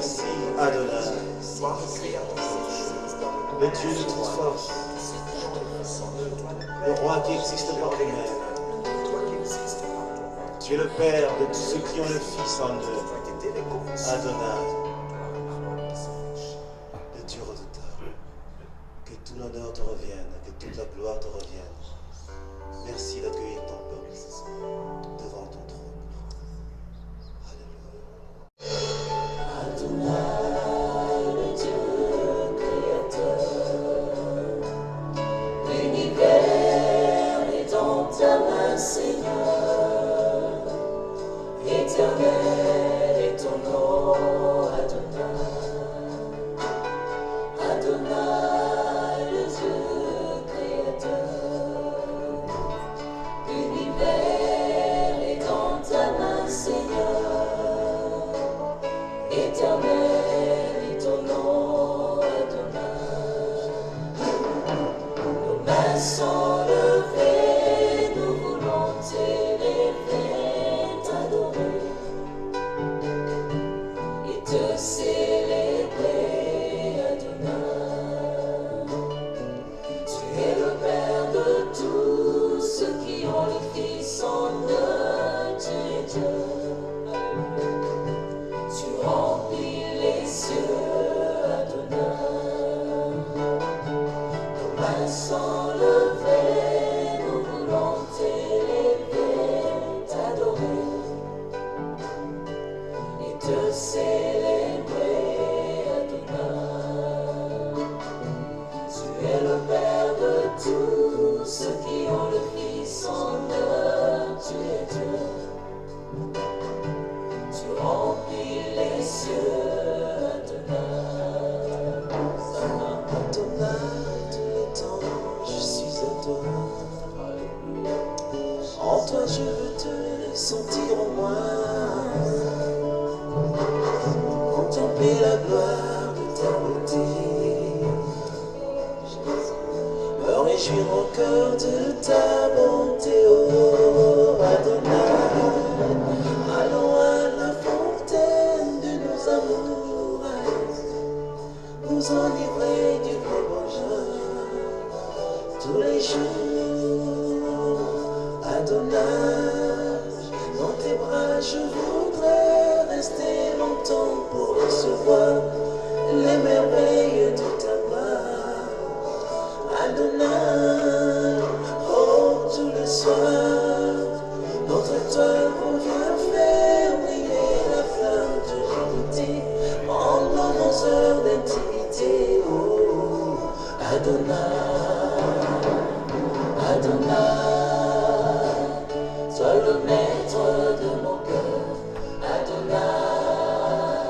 Merci, Adonai. Le Dieu de toute force. Le roi qui existe par lui-même. Tu es le Père de tous ceux qui ont le Fils en eux. Adonai. Le Dieu redoutable. Que tout l'honneur te revienne, que toute la gloire te revienne. Merci d'accueillir ton peuple devant ton trône. Alléluia. Adonai, le Dieu créateur, l'univers est dans ta main, Seigneur. Éternel est ton nom, Adonai. Adonai, le Dieu créateur, l'univers est dans ta main, Seigneur. Éternel est ton nom, Adonai. Nos mains sont levées, nous voulons t'élever, t'adorer et te célébrer, Adonai. Tu es le Père de tous ceux qui ont le Fils en eux, tu es Dieu. Tu remplis les cieux, Adonai. Nos mains sont levées, nous voulons t'élever, t'adorer et te célébrer, Adonai. Tu es le Père de tous ceux qui ont le Fils en eux, tu es Dieu. Tu remplis les cieux, Adonai. Adonai, tous les temps, je suis à toi. En toi, je veux te sentir en moi. Contempler la gloire de ta beauté. Me réjouir encore de ta bonté, oh Adonai. Allons à la fontaine de nos amours, nous enivrer du vrai bonheur tous les jours. Adonai, dans tes bras je voudrais rester longtemps pour recevoir les merveilles de ta gloire. Adonai, oh tous les soirs, notre étoile revient faire briller la flamme de l'unité pendant nos heures d'intimité. Oh, Adonai, Adonai, toi le maître de mon cœur, Adonai,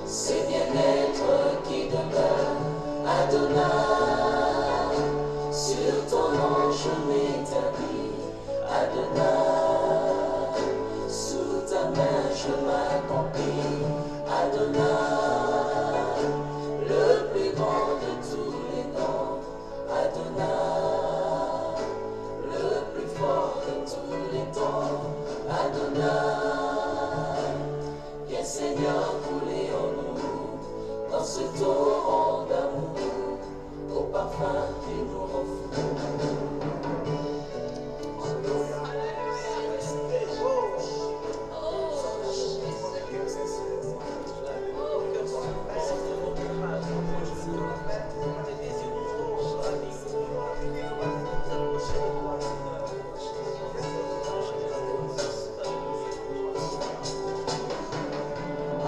c'est bien-être qui demeure, Adonai, sur ton nom je m'établis, Adonai, sous ta main je m'accomplis, Adonai, le plus grand de tous les noms, Adonai, le plus fort de tous les temps, Adonai, viens Seigneur couler en nous, dans ce torrent d'amour, au parfum qui nous rend fous.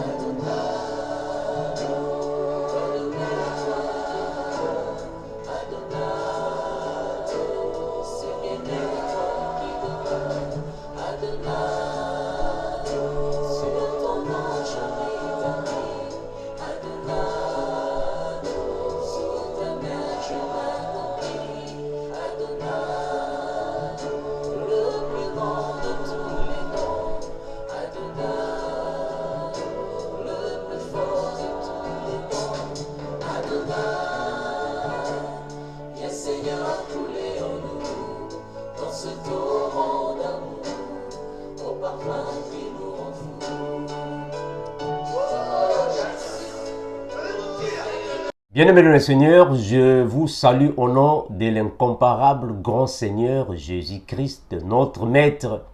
Adonai, Bien-aimés dans le Seigneur, je vous salue au nom de l'incomparable grand Seigneur Jésus-Christ, notre Maître,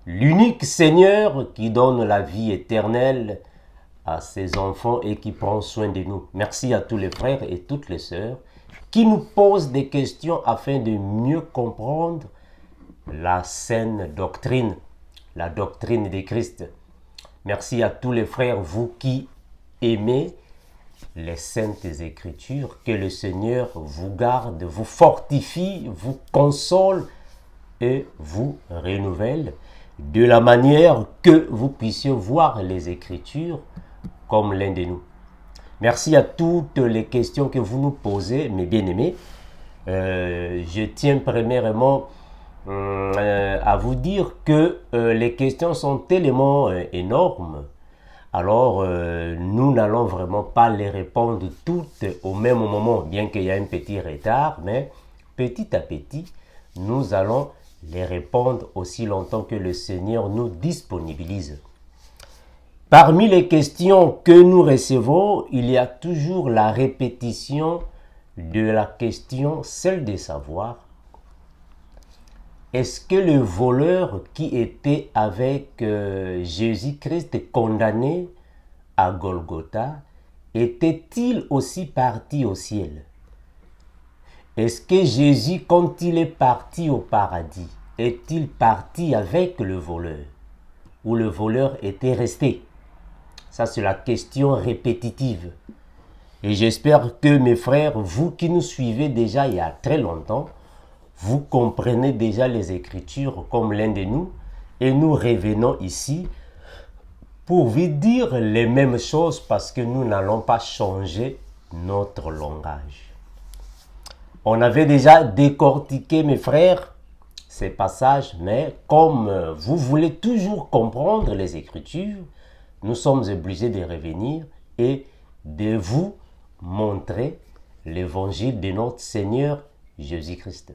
l'unique Seigneur qui donne la vie éternelle à ses enfants et qui prend soin de nous. Merci à tous les frères et toutes les sœurs qui nous posent des questions afin de mieux comprendre la saine doctrine, la doctrine de Christ. Merci à tous les frères, vous qui aimez les saintes écritures, que le Seigneur vous garde, vous fortifie, vous console et vous renouvelle de la manière que vous puissiez voir les écritures comme l'un de nous. Merci à toutes les questions que vous nous posez, mes bien-aimés. Je tiens premièrement à vous dire que les questions sont tellement énormes. Alors, nous n'allons vraiment pas les répondre toutes au même moment, bien qu'il y ait un petit retard, mais petit à petit, nous allons les répondre aussi longtemps que le Seigneur nous disponibilise. Parmi les questions que nous recevons, il y a toujours la répétition de la question, celle de savoir, est-ce que le voleur qui était avec Jésus-Christ condamné à Golgotha était-il aussi parti au ciel? Est-ce que Jésus, quand il est parti au paradis, est-il parti avec le voleur? Ou le voleur était resté? Ça, c'est la question répétitive. Et j'espère que mes frères, vous qui nous suivez déjà il y a très longtemps, vous comprenez déjà les Écritures comme l'un de nous, et nous revenons ici pour vous dire les mêmes choses parce que nous n'allons pas changer notre langage. On avait déjà décortiqué, mes frères, ces passages, mais comme vous voulez toujours comprendre les Écritures, nous sommes obligés de revenir et de vous montrer l'évangile de notre Seigneur Jésus-Christ.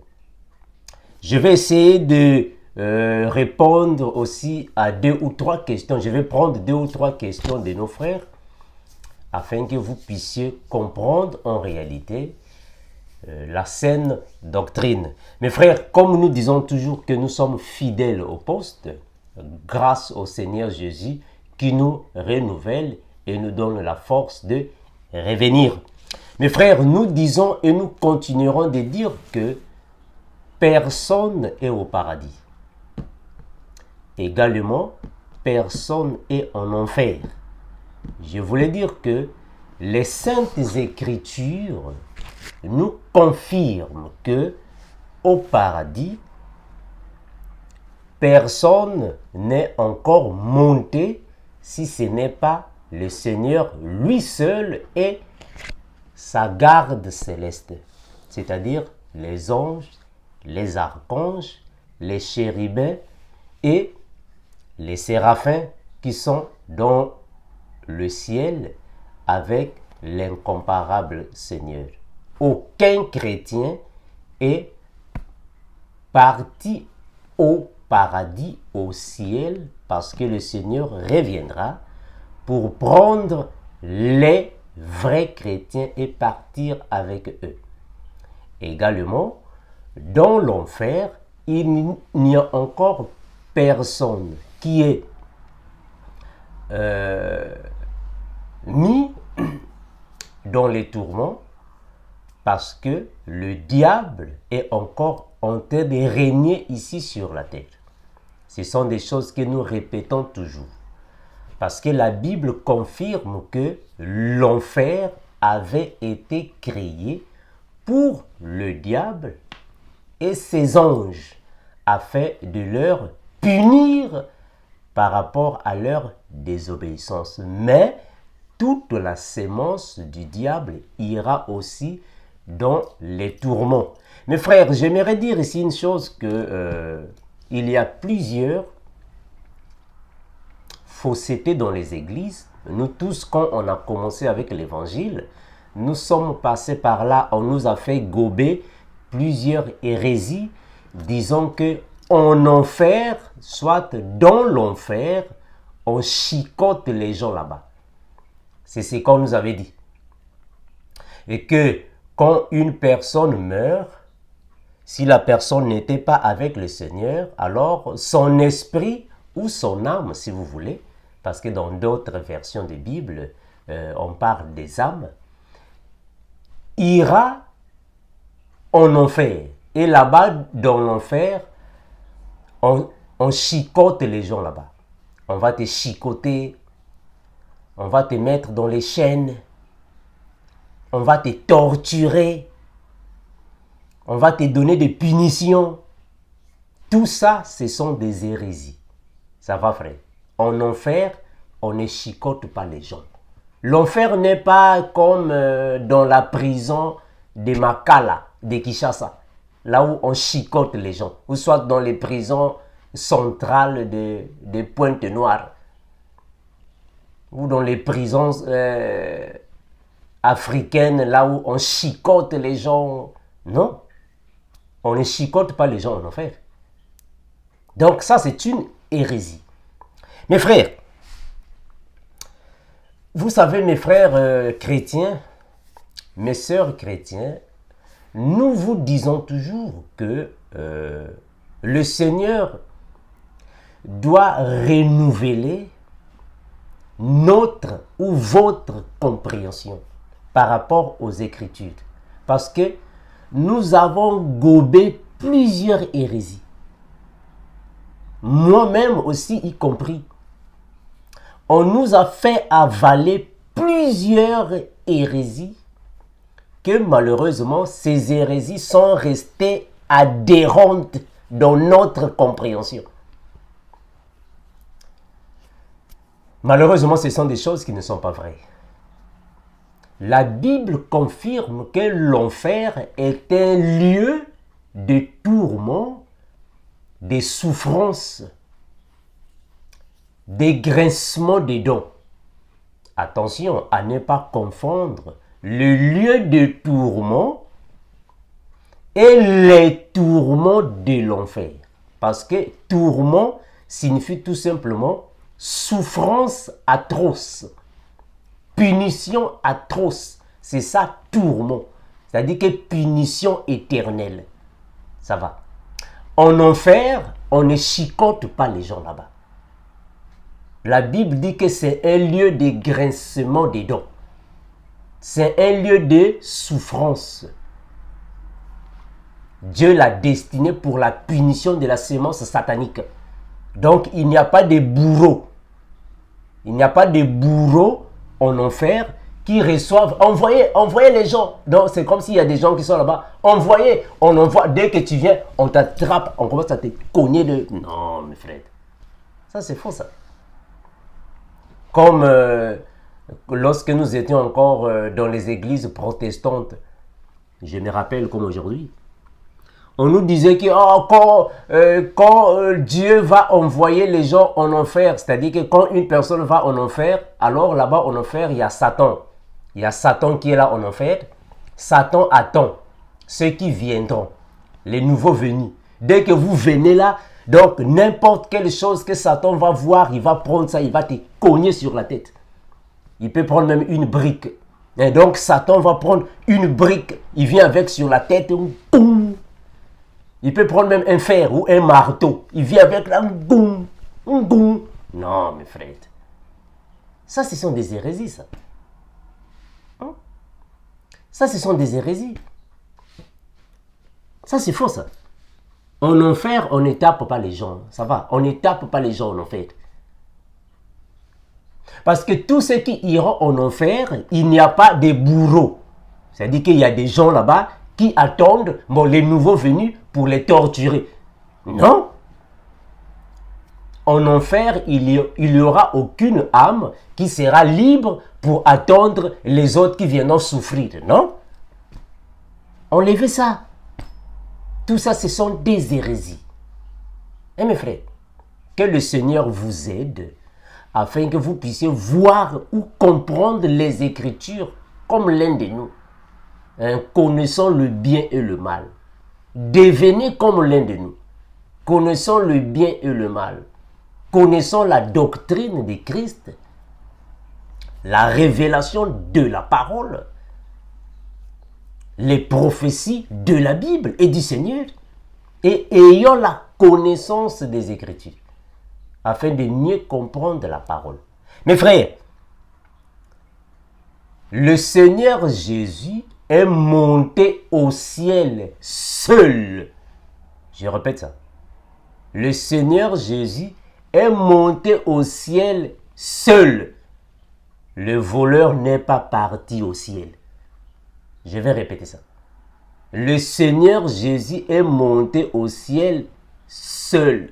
Je vais essayer de répondre aussi à 2 ou 3 questions. Je vais prendre 2 ou 3 questions de nos frères afin que vous puissiez comprendre en réalité la saine doctrine. Mes frères, comme nous disons toujours que nous sommes fidèles au poste, grâce au Seigneur Jésus qui nous renouvelle et nous donne la force de revenir. Mes frères, nous disons et nous continuerons de dire que personne n'est au paradis. Également, personne n'est en enfer. Je voulais dire que les saintes écritures nous confirment que au paradis, personne n'est encore monté si ce n'est pas le Seigneur lui seul et sa garde céleste, c'est-à-dire les anges, les archanges, les chérubins et les séraphins qui sont dans le ciel avec l'incomparable Seigneur. Aucun chrétien est parti au paradis, au ciel, parce que le Seigneur reviendra pour prendre les vrais chrétiens et partir avec eux. Également, dans l'enfer, il n'y a encore personne qui est mis dans les tourments parce que le diable est encore en train de régner ici sur la terre. Ce sont des choses que nous répétons toujours. Parce que la Bible confirme que l'enfer avait été créé pour le diable et ses anges, afin de leur punir par rapport à leur désobéissance. Mais toute la sémence du diable ira aussi dans les tourments. Mes frères, j'aimerais dire ici une chose que il y a plusieurs faussetés dans les églises. Nous tous, quand on a commencé avec l'évangile, nous sommes passés par là, on nous a fait gober plusieurs hérésies, disons que en enfer, soit dans l'enfer, on chicote les gens là-bas. C'est ce qu'on nous avait dit. et que quand une personne meurt, si la personne n'était pas avec le Seigneur, alors son esprit ou son âme, si vous voulez, parce que dans d'autres versions de Bible, on parle des âmes, ira en enfer. Et là-bas, dans l'enfer, on chicote les gens là-bas. On va te chicoter, on va te mettre dans les chaînes, on va te torturer, on va te donner des punitions. Tout ça, ce sont des hérésies. Ça va, frère? En enfer, on ne chicote pas les gens. L'enfer n'est pas comme dans la prison de Makala, de Kinshasa, là où on chicote les gens, ou soit dans les prisons centrales de Pointe-Noire, ou dans les prisons africaines, là où on chicote les gens. Non, on ne chicote pas les gens en enfer. Donc ça, c'est une hérésie. Mes frères, vous savez, mes frères chrétiens, mes sœurs chrétiens, nous vous disons toujours que le Seigneur doit renouveler notre ou votre compréhension par rapport aux Écritures. Parce que nous avons gobé plusieurs hérésies. Moi-même aussi y compris. On nous a fait avaler plusieurs hérésies que malheureusement ces hérésies sont restées adhérentes dans notre compréhension. Malheureusement, ce sont des choses qui ne sont pas vraies. La Bible confirme que l'enfer est un lieu de tourment, de souffrance, de grincement des dents. Attention à ne pas confondre le lieu de tourment et les tourments de l'enfer. Parce que tourment signifie tout simplement souffrance atroce, punition atroce. C'est ça, tourment. C'est-à-dire que punition éternelle. Ça va. En enfer, on ne chicote pas les gens là-bas. La Bible dit que c'est un lieu de grincement des dents. C'est un lieu de souffrance. Dieu l'a destiné pour la punition de la sémence satanique. Donc, il n'y a pas de bourreaux. Il n'y a pas de bourreaux en enfer qui reçoivent. Envoyez les gens. Donc, c'est comme s'il y a des gens qui sont là-bas. On envoie. Dès que tu viens, on t'attrape. On commence à te cogner de... Non, mes frères. Ça, c'est faux, ça. Comme lorsque nous étions encore dans les églises protestantes, je me rappelle comme aujourd'hui, on nous disait que quand Dieu va envoyer les gens en enfer, c'est-à-dire que quand une personne va en enfer, alors là-bas en enfer, il y a Satan. Il y a Satan qui est là en enfer. Satan attend ceux qui viendront, les nouveaux venus. Dès que vous venez là, donc n'importe quelle chose que Satan va voir, il va prendre ça, il va te cogner sur la tête. Il peut prendre même une brique. Et donc Satan va prendre une brique, il vient avec sur la tête, boum. Il peut prendre même un fer ou un marteau. Il vient avec là, boum, boum. Non, mes frères. Ça, ce sont des hérésies, ça. Hein? Ça, ce sont des hérésies. Ça, c'est faux, ça. En enfer, on ne tape pas les gens. Ça va, on ne tape pas les gens en enfer. Parce que tous ceux qui iront en enfer, il n'y a pas de bourreaux. C'est-à-dire qu'il y a des gens là-bas qui attendent les nouveaux venus pour les torturer. Non. En enfer, il n'y aura aucune âme qui sera libre pour attendre les autres qui viendront souffrir. Non. Enlevez ça. Tout ça, ce sont des hérésies. Et mes frères, que le Seigneur vous aide afin que vous puissiez voir ou comprendre les Écritures comme l'un de nous. Connaissant le bien et le mal. Devenez comme l'un de nous. Connaissons le bien et le mal. Connaissons la doctrine de Christ. La révélation de la parole. les prophéties de la Bible et du Seigneur et ayant la connaissance des Écritures afin de mieux comprendre la parole. Mes frères, le Seigneur Jésus est monté au ciel seul. Je répète ça. Le Seigneur Jésus est monté au ciel seul. Le voleur n'est pas parti au ciel. Je vais répéter ça. Le Seigneur Jésus est monté au ciel seul.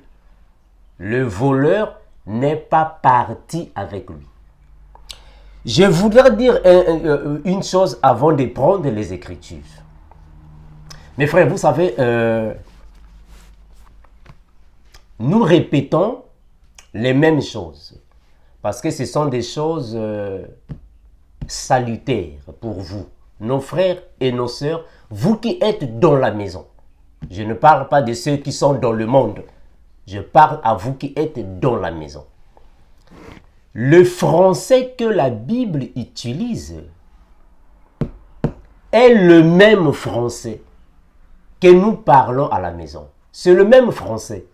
Le voleur n'est pas parti avec lui. Je voudrais dire une chose avant de prendre les Écritures. Mes frères, vous savez, nous répétons les mêmes choses parce que ce sont des choses salutaires pour vous, nos frères et nos sœurs, vous qui êtes dans la maison. Je ne parle pas de ceux qui sont dans le monde. Je parle à vous qui êtes dans la maison. Le français que la Bible utilise est le même français que nous parlons à la maison. C'est le même français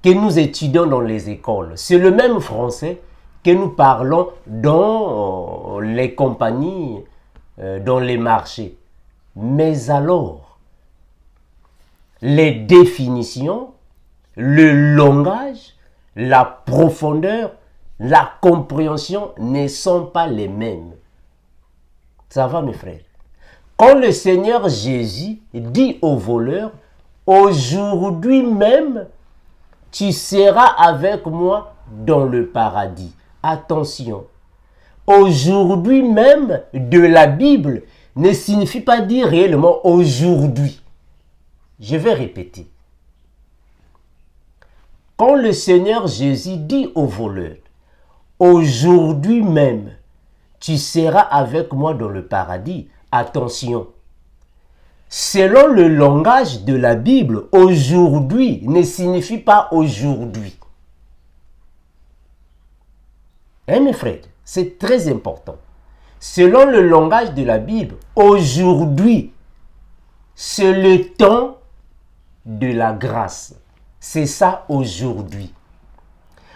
que nous étudions dans les écoles. C'est le même français que nous parlons dans les compagnies, dans les marchés. Mais alors, les définitions, le langage, la profondeur, la compréhension ne sont pas les mêmes. Ça va, mes frères? Quand le Seigneur Jésus dit au voleur, aujourd'hui même, tu seras avec moi dans le paradis. Attention, aujourd'hui même de la Bible ne signifie pas dire réellement aujourd'hui. Je vais répéter. Quand le Seigneur Jésus dit au voleur, aujourd'hui même, tu seras avec moi dans le paradis. Attention. Selon le langage de la Bible, aujourd'hui ne signifie pas aujourd'hui. Hein, mes frères, c'est très important. Selon le langage de la Bible, aujourd'hui, c'est le temps de la grâce. C'est ça aujourd'hui.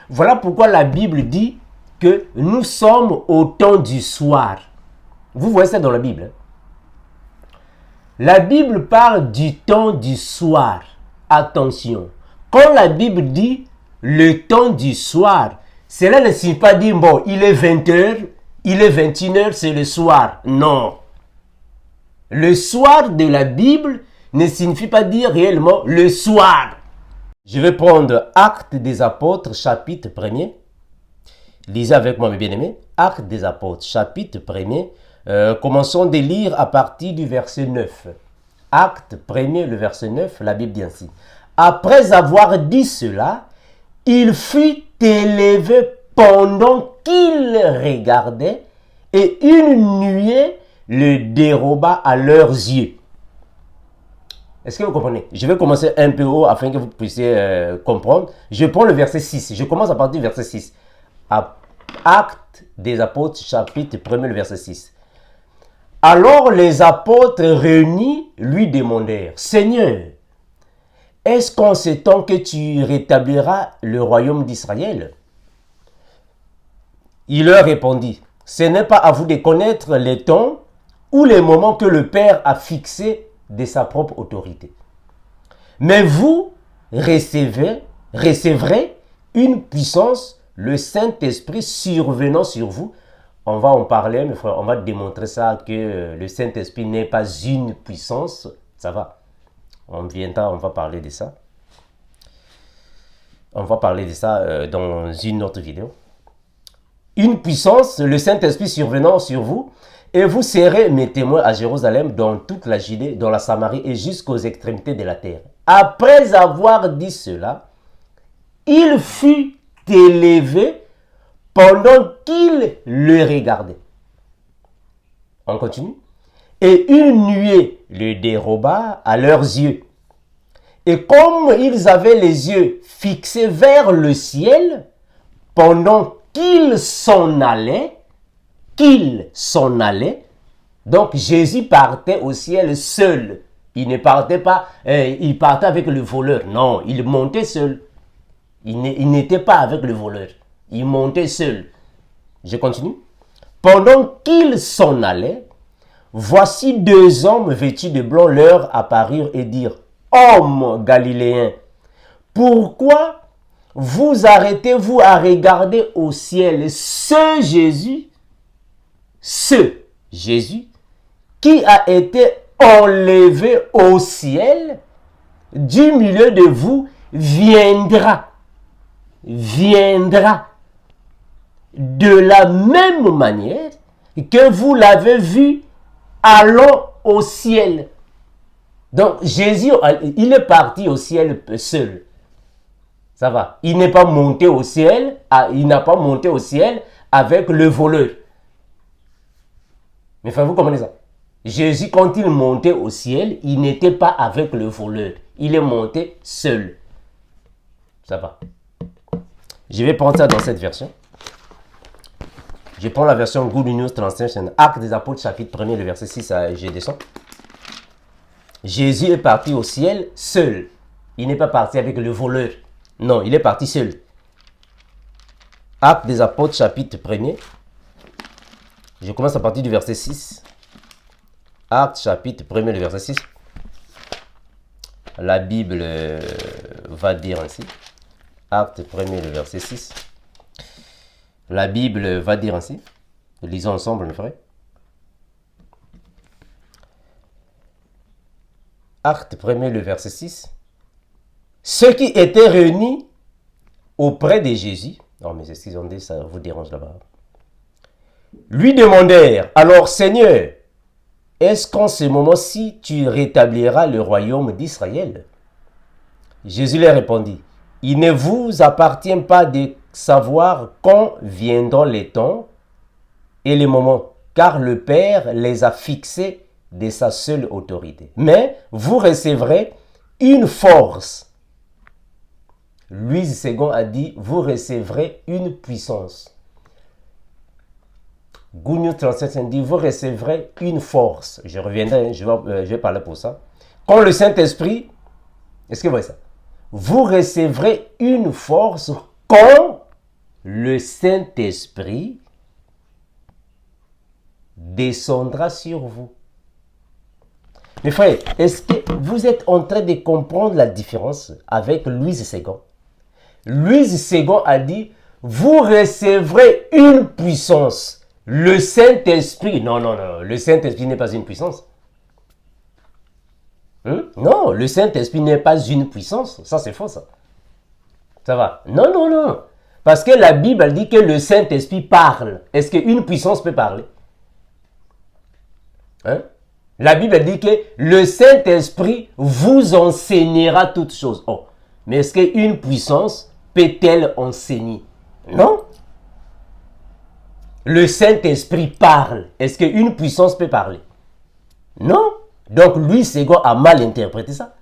Voilà pourquoi la Bible dit que nous sommes au temps du soir. Vous voyez ça dans la Bible. Hein? La Bible parle du temps du soir. Attention. Quand la Bible dit le temps du soir, cela ne signifie pas dire, bon, il est 20h, il est 21h, c'est le soir. Non. Le soir de la Bible ne signifie pas dire réellement le soir. Je vais prendre Actes des Apôtres, chapitre 1er. Lisez avec moi, mes bien-aimés. Actes des Apôtres, chapitre 1er. Commençons de lire à partir du verset 9. Acte 1er, le verset 9, la Bible dit ainsi. Après avoir dit cela, il fut élevé pendant qu'il regardait et une nuée le déroba à leurs yeux. Est-ce que vous comprenez? Je vais commencer un peu haut afin que vous puissiez comprendre. Je prends le verset 6. Je commence à partir du verset 6. Actes des Apôtres, chapitre 1er, le verset 6. Alors les apôtres réunis lui demandèrent, « Seigneur, est-ce qu'en ce temps que tu rétabliras le royaume d'Israël ?» Il leur répondit, « Ce n'est pas à vous de connaître les temps ou les moments que le Père a fixés de sa propre autorité. Mais vous recevrez une puissance, le Saint-Esprit survenant sur vous. » On va en parler, mes frères, on va démontrer ça, que le Saint-Esprit n'est pas une puissance. Ça va. On va parler de ça. On va parler de ça dans une autre vidéo. Une puissance, le Saint-Esprit survenant sur vous, et vous serez mes témoins à Jérusalem, dans toute la Judée, dans la Samarie et jusqu'aux extrémités de la terre. Après avoir dit cela, il fut élevé pendant qu'il le regardait. On continue. Et une nuée le déroba à leurs yeux. Et comme ils avaient les yeux fixés vers le ciel, pendant qu'ils s'en allaient, Donc Jésus partait au ciel seul. Il ne partait pas, il partait avec le voleur. Non, il montait seul. Il n'était pas avec le voleur. Il montait seul. Je continue. Pendant qu'il s'en allait, voici deux hommes vêtus de blanc leur apparurent et dirent, hommes galiléens, pourquoi vous arrêtez-vous à regarder au ciel ce Jésus qui a été enlevé au ciel du milieu de vous viendra de la même manière que vous l'avez vu allant au ciel. Donc Jésus, il est parti au ciel seul. Ça va. Il n'est pas monté au ciel, il n'a pas monté au ciel avec le voleur. Mais vous comprenez ça? Jésus, quand il montait au ciel, il n'était pas avec le voleur. Il est monté seul. Ça va. Je vais prendre ça dans cette version. Je prends la version Good News Translation, Actes des Apôtres, chapitre 1er, le verset 6, je descends. Jésus est parti au ciel seul. Il n'est pas parti avec le voleur. Non, il est parti seul. Actes des Apôtres, chapitre 1er. Je commence à partir du verset 6. Actes, chapitre 1er, le verset 6. La Bible va dire ainsi. Actes 1er, le verset 6. La Bible va dire ainsi. Lisons ensemble, mes frères. Actes 1er, le verset 6. Ceux qui étaient réunis auprès de Jésus, non mais excusez-moi, ça vous dérange là-bas, lui demandèrent, alors Seigneur, est-ce qu'en ce moment-ci tu rétabliras le royaume d'Israël? Jésus leur répondit, il ne vous appartient pas de savoir quand viendront les temps et les moments, car le Père les a fixés de sa seule autorité. Mais vous recevrez une force. Louis II a dit, vous recevrez une puissance. Good News Translation dit, vous recevrez une force. Je reviendrai, je vais parler pour ça. Quand le Saint-Esprit, est-ce que vous voyez ça? Vous recevrez une force quand le Saint-Esprit descendra sur vous. Mes frères, est-ce que vous êtes en train de comprendre la différence avec Louis II? Louis II a dit, vous recevrez une puissance. Le Saint-Esprit, non, le Saint-Esprit n'est pas une puissance. Non, le Saint-Esprit n'est pas une puissance. Ça, c'est faux, ça. Ça va? Non. Parce que la Bible dit que le Saint-Esprit parle. Est-ce qu'une puissance peut parler? La Bible dit que le Saint-Esprit vous enseignera toutes choses. Oh, mais est-ce qu'une puissance peut-elle enseigner? Non. Le Saint-Esprit parle. Est-ce qu'une puissance peut parler? Non. Donc, Louis II a mal interprété ça.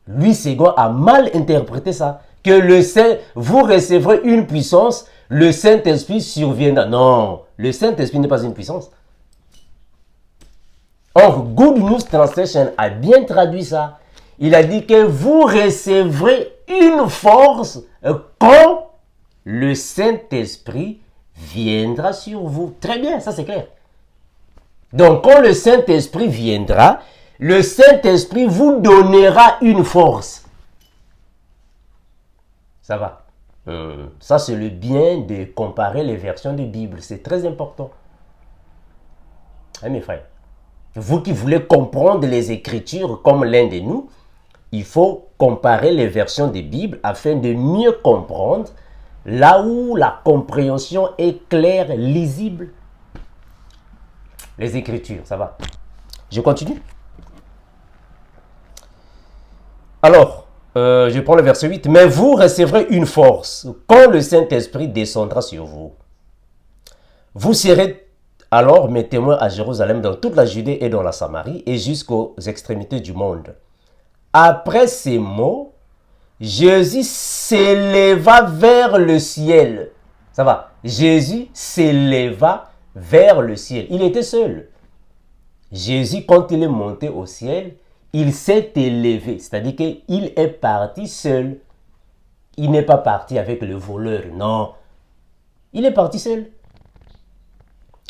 Louis II a mal interprété ça. Que vous recevrez une puissance, le Saint-Esprit surviendra. Non, le Saint-Esprit n'est pas une puissance. Or, Good News Translation a bien traduit ça. Il a dit que vous recevrez une force quand le Saint-Esprit viendra sur vous. Très bien, ça c'est clair. Donc, quand le Saint-Esprit viendra, le Saint-Esprit vous donnera une force. Ça va. Ça, c'est le bien de comparer les versions de Bible. C'est très important. Mes frères, vous qui voulez comprendre les Écritures comme l'un de nous, il faut comparer les versions de Bible afin de mieux comprendre là où la compréhension est claire, lisible. Les Écritures, ça va. Je continue. Alors, je prends le verset 8. Mais vous recevrez une force quand le Saint-Esprit descendra sur vous. Vous serez alors mes témoins à Jérusalem, dans toute la Judée et dans la Samarie et jusqu'aux extrémités du monde. Après ces mots, Jésus s'éleva vers le ciel. Ça va. Jésus s'éleva vers le ciel. Il était seul. Jésus, quand il est monté au ciel, il s'est élevé. C'est-à-dire qu'il est parti seul. Il n'est pas parti avec le voleur, non. Il est parti seul.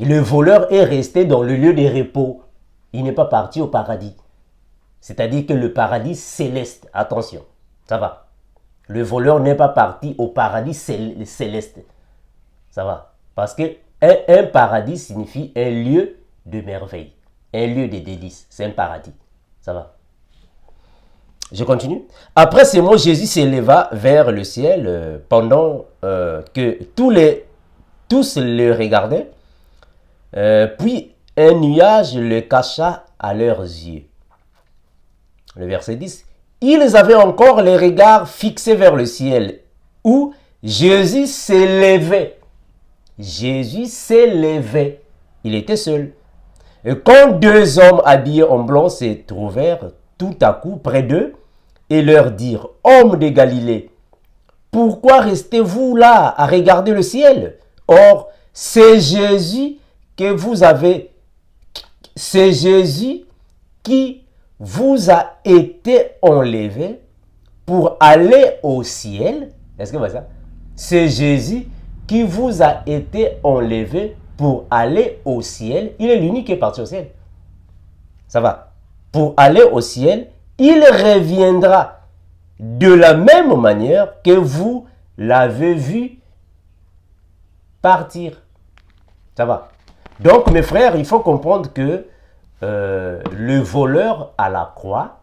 Le voleur est resté dans le lieu de repos. Il n'est pas parti au paradis. C'est-à-dire que le paradis céleste, attention, ça va. Le voleur n'est pas parti au paradis céleste. Ça va. Parce que un paradis signifie un lieu de merveille. Un lieu de délices. C'est un paradis. Ça va. Je continue. Après ces mots, Jésus s'éleva vers le ciel pendant que tous le regardaient. Puis un nuage le cacha à leurs yeux. Le verset 10. Ils avaient encore les regards fixés vers le ciel où Jésus s'élevait. Jésus s'élevait. Il était seul. Et quand deux hommes habillés en blanc se trouvèrent tout à coup près d'eux et leur dirent, « Hommes de Galilée, pourquoi restez-vous là à regarder le ciel? Or, c'est Jésus qui vous a été enlevé pour aller au ciel. » Est-ce que vous voyez ça? C'est Jésus qui vous a été enlevé pour aller au ciel. Il est l'unique qui est parti au ciel. Ça va. Pour aller au ciel, il reviendra de la même manière que vous l'avez vu partir. Ça va. Donc, mes frères, il faut comprendre que le voleur à la croix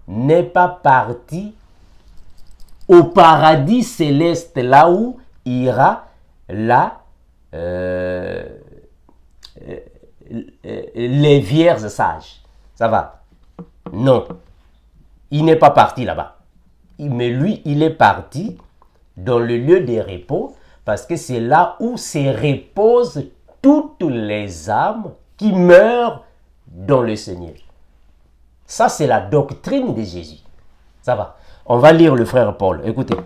n'est pas parti au paradis céleste, là où ira les vierges sages. Ça va? Non. Il n'est pas parti là-bas. Mais lui, il est parti dans le lieu des repos parce que c'est là où se reposent toutes les âmes qui meurent dans le Seigneur. Ça, c'est la doctrine de Jésus. Ça va. On va lire le frère Paul. Écoutez.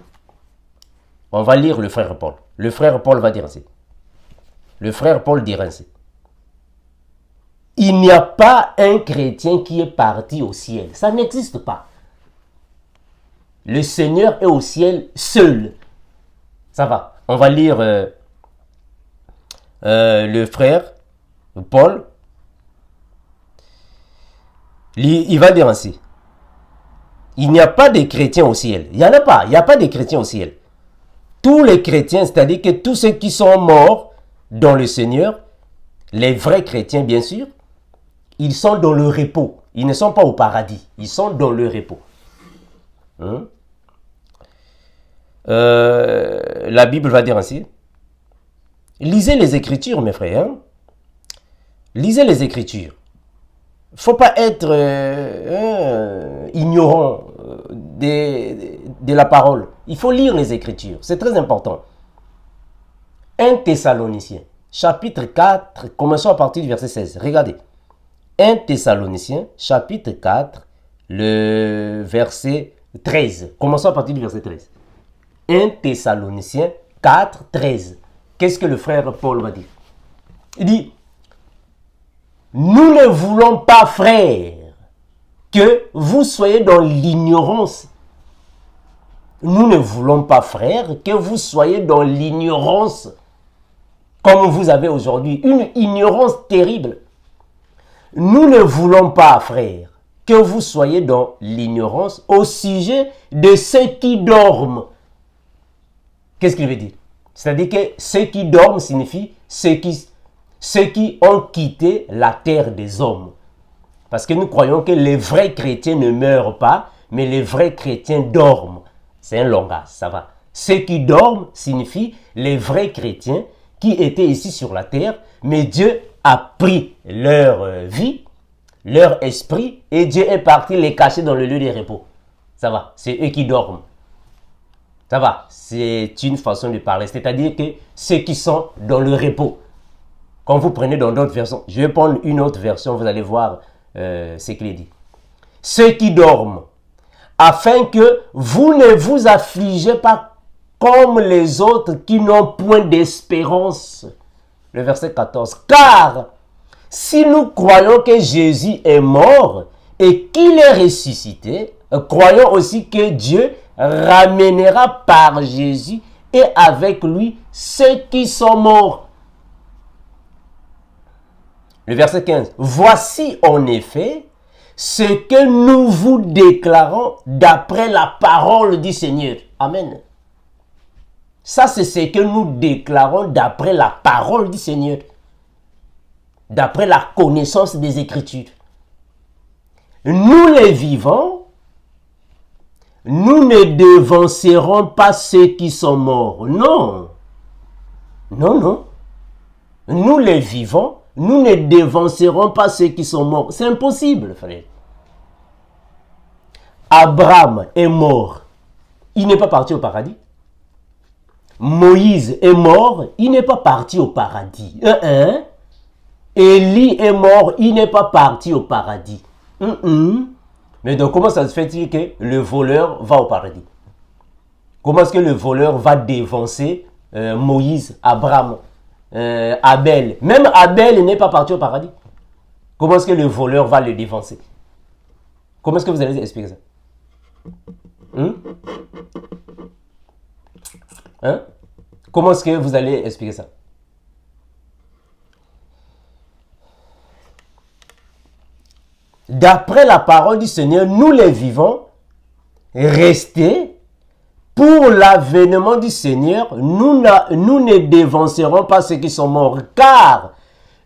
On va lire le frère Paul. Le frère Paul va dire ainsi. Le frère Paul dira ainsi. Il n'y a pas un chrétien qui est parti au ciel. Ça n'existe pas. Le Seigneur est au ciel seul. Ça va. On va lire le frère Paul. Il va dire ainsi. Il n'y a pas de chrétiens au ciel. Il n'y en a pas. Il n'y a pas de chrétiens au ciel. Tous les chrétiens, c'est-à-dire que tous ceux qui sont morts dans le Seigneur, les vrais chrétiens bien sûr, ils sont dans le repos. Ils ne sont pas au paradis. Ils sont dans le repos. La Bible va dire ainsi. Lisez les Écritures, mes frères. Lisez les Écritures. Il ne faut pas être ignorant de la parole. Il faut lire les Écritures. C'est très important. 1 Thessaloniciens, chapitre 4, commençons à partir du verset 16. Regardez. 1 Thessaloniciens, chapitre 4, le verset 13. Commençons à partir du verset 13. 1 Thessaloniciens 4, 13. Qu'est-ce que le frère Paul va dire? Il dit, nous ne voulons pas, frères, que vous soyez dans l'ignorance. Nous ne voulons pas, frères, que vous soyez dans l'ignorance, comme vous avez aujourd'hui, une ignorance terrible. Nous ne voulons pas, frères, que vous soyez dans l'ignorance au sujet de ceux qui dorment. Qu'est-ce qu'il veut dire? C'est-à-dire que ceux qui dorment signifie ceux qui ont quitté la terre des hommes. Parce que nous croyons que les vrais chrétiens ne meurent pas, mais les vrais chrétiens dorment. C'est un langage, ça va. Ceux qui dorment signifie les vrais chrétiens qui étaient ici sur la terre, mais Dieu a pris leur vie, leur esprit, et Dieu est parti les cacher dans le lieu de repos. Ça va, c'est eux qui dorment. Ça va, c'est une façon de parler. C'est-à-dire que ceux qui sont dans le repos. Quand vous prenez dans d'autres versions, je vais prendre une autre version, vous allez voir ce qu'il dit. Ceux qui dorment, afin que vous ne vous affligez pas comme les autres qui n'ont point d'espérance. Le verset 14. Car Si nous croyons que Jésus est mort et qu'il est ressuscité, croyons aussi que Dieu ramènera par Jésus et avec lui ceux qui sont morts. Le verset 15. Voici en effet ce que nous vous déclarons d'après la parole du Seigneur. Amen. Ça, c'est ce que nous déclarons d'après la parole du Seigneur. D'après la connaissance des Écritures. Nous les vivants, nous ne devancerons pas ceux qui sont morts. Non. Non, non. Nous les vivants, nous ne devancerons pas ceux qui sont morts. C'est impossible, frère. Abraham est mort. Il n'est pas parti au paradis. Moïse est mort. Il n'est pas parti au paradis. Élie est mort. Il n'est pas parti au paradis. Mais donc, comment ça se fait-il que le voleur va au paradis? Comment est-ce que le voleur va dévancer Moïse, Abraham, Abel? Même Abel n'est pas parti au paradis. Comment est-ce que le voleur va le dévancer? Comment est-ce que vous allez expliquer ça? Comment est-ce que vous allez expliquer ça? D'après la parole du Seigneur, nous les vivants, restés pour l'avènement du Seigneur, nous ne dévancerons pas ceux qui sont morts, car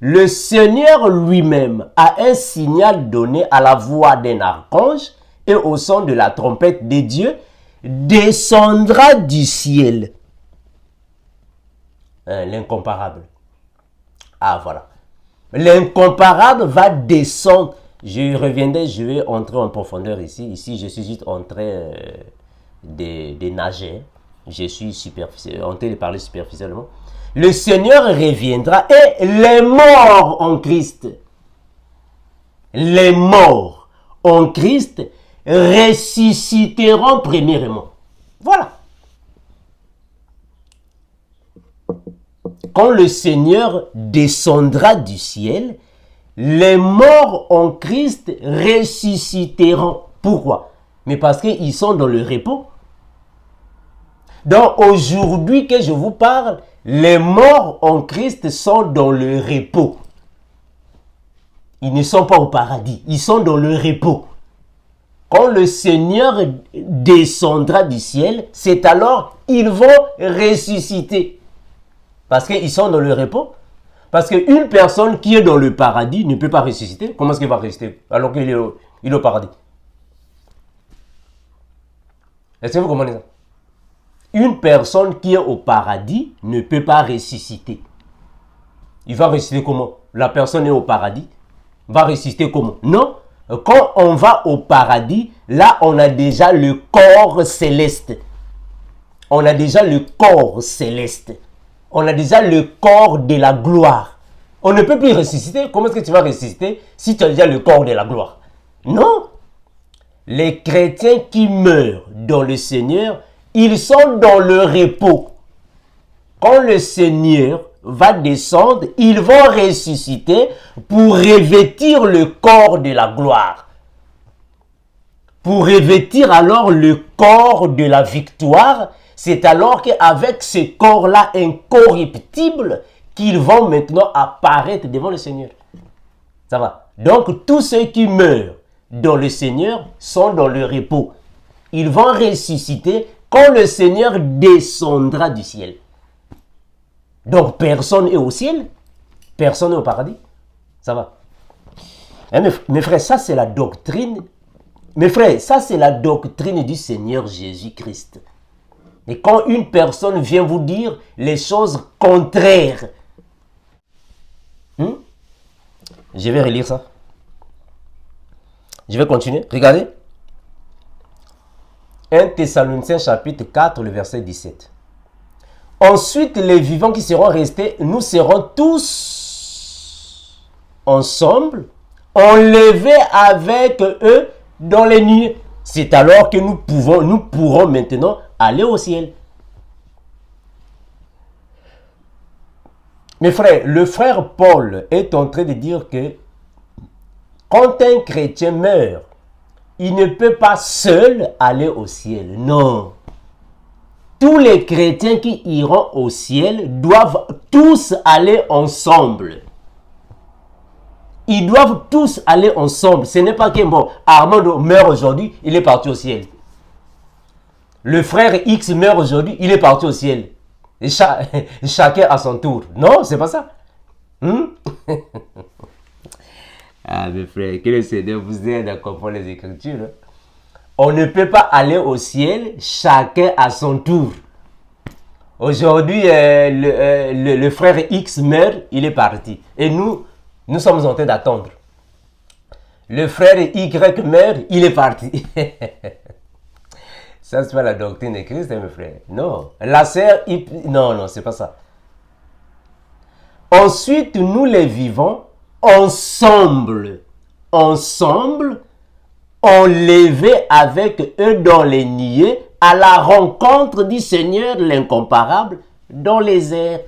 le Seigneur lui-même a un signal donné à la voix d'un archange et au son de la trompette de Dieu, descendra du ciel. L'incomparable. Ah, voilà. L'incomparable va descendre. Je reviendrai, je vais entrer en profondeur ici. Ici, je suis juste en train de nager. Je suis en train de parler superficiellement. Le Seigneur reviendra et les morts en Christ, les morts en Christ ressusciteront premièrement. Voilà. Quand le Seigneur descendra du ciel, les morts en Christ ressusciteront. Pourquoi? Mais parce qu'ils sont dans le repos. Donc aujourd'hui que je vous parle, les morts en Christ sont dans le repos. Ils ne sont pas au paradis, ils sont dans le repos. Quand le Seigneur descendra du ciel, c'est alors qu'ils vont ressusciter. Parce qu'ils sont dans le repos. Parce qu'une personne qui est dans le paradis ne peut pas ressusciter. Comment est-ce qu'il va ressusciter alors qu'il est au paradis? Est-ce que vous comprenez ça? Une personne qui est au paradis ne peut pas ressusciter. Il va ressusciter comment? La personne est au paradis. Va ressusciter comment? Non. Quand on va au paradis, là on a déjà le corps céleste. On a déjà le corps céleste. On a déjà le corps de la gloire. On ne peut plus ressusciter. Comment est-ce que tu vas ressusciter si tu as déjà le corps de la gloire? Non. Les chrétiens qui meurent dans le Seigneur, ils sont dans le repos. Quand le Seigneur va descendre, ils vont ressusciter pour revêtir le corps de la gloire. Pour revêtir alors le corps de la victoire. C'est alors qu'avec ce corps-là incorruptible, qu'ils vont maintenant apparaître devant le Seigneur. Ça va. Donc, tous ceux qui meurent dans le Seigneur sont dans le repos. Ils vont ressusciter quand le Seigneur descendra du ciel. Donc, personne n'est au ciel. Personne n'est au paradis. Ça va. Mes frères, ça c'est la doctrine. Mes frères, ça c'est la doctrine du Seigneur Jésus-Christ. Et quand une personne vient vous dire les choses contraires, je vais relire ça. Je vais continuer. Regardez. 1 Thessaloniciens chapitre 4, le verset 17. Ensuite, les vivants qui seront restés, nous serons tous ensemble, enlevés avec eux dans les nuées. C'est alors que nous pourrons maintenant aller au ciel. Mes frères, le frère Paul est en train de dire que quand un chrétien meurt, il ne peut pas seul aller au ciel. Non. Tous les chrétiens qui iront au ciel doivent tous aller ensemble. Ils doivent tous aller ensemble. Ce n'est pas que, bon, Armand meurt aujourd'hui, il est parti au ciel. Le frère X meurt aujourd'hui, il est parti au ciel. Et chacun à son tour. Non, c'est pas ça. Ah, mes frères, que le Seigneur vous aide à comprendre les Écritures. On ne peut pas aller au ciel, chacun à son tour. Aujourd'hui, le frère X meurt, il est parti. Et nous sommes en train d'attendre. Le frère Y meurt, il est parti. Ça, c'est pas la doctrine de Christ, mes frères. Non. La sœur, non, c'est pas ça. Ensuite, nous les vivons ensemble, enlevés avec eux dans les niais, à la rencontre du Seigneur, l'incomparable, dans les airs.